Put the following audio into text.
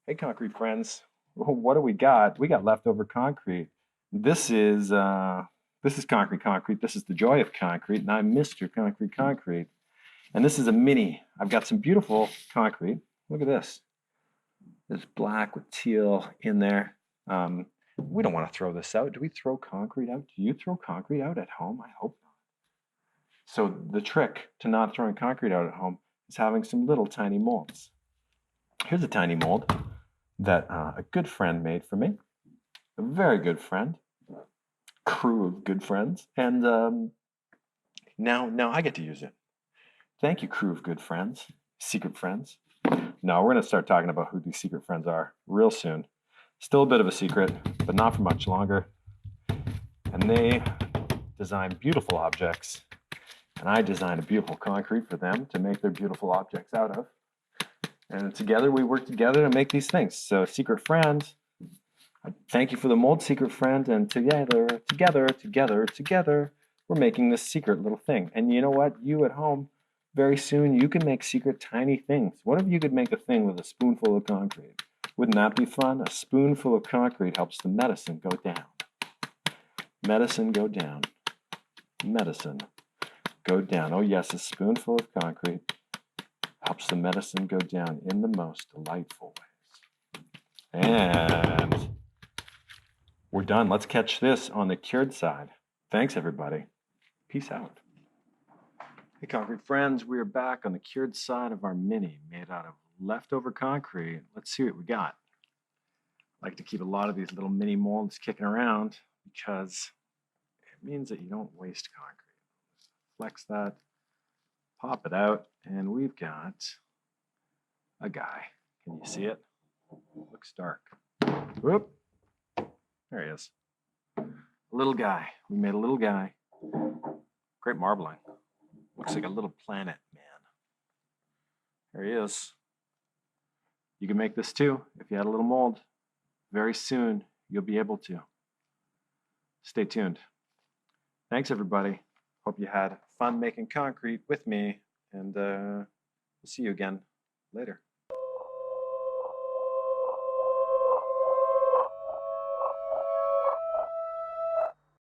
Hey, concrete friends. What do we got? We got leftover concrete. This is concrete. This is the joy of concrete, and I'm Mr. Concrete Concrete. And this is a mini. I've got some beautiful concrete. Look at this. There's black with teal in there. We don't want to throw this out. Do we throw concrete out? Do you throw concrete out at home? I hope not. So the trick to not throwing concrete out at home is having some little tiny molds. Here's a tiny mold that a good friend made for me, a very good friend, crew of good friends, and now I get to use it. Thank you, crew of good friends, secret friends. No, we're going to start talking about who these secret friends are real soon. Still a bit of a secret, but not for much longer. And they design beautiful objects, and I design a beautiful concrete for them to make their beautiful objects out of. And together we work together to make these things. So, secret friend, thank you for the mold, secret friend. And together, we're making this secret little thing. And you know what? You at home, very soon, you can make secret tiny things. What if you could make a thing with a spoonful of concrete? Wouldn't that be fun? A spoonful of concrete helps the medicine go down. Medicine go down. Medicine go down. Oh yes, a spoonful of concrete helps the medicine go down in the most delightful ways. And we're done. Let's catch this on the cured side. Thanks, everybody. Peace out. Hey, concrete friends, we are back on the cured side of our mini made out of leftover concrete. Let's see what we got. I like to keep a lot of these little mini molds kicking around because it means that you don't waste concrete. Flex that, pop it out, and we've got a guy. Can you see it? Looks dark. Whoop. There he is. A little guy. We made a little guy. Great marbling. Looks like a little planet man. There he is. You can make this too if you had a little mold. Very soon you'll be able to. Stay tuned. Thanks, everybody. Hope you had fun making concrete with me, and we'll see you again later.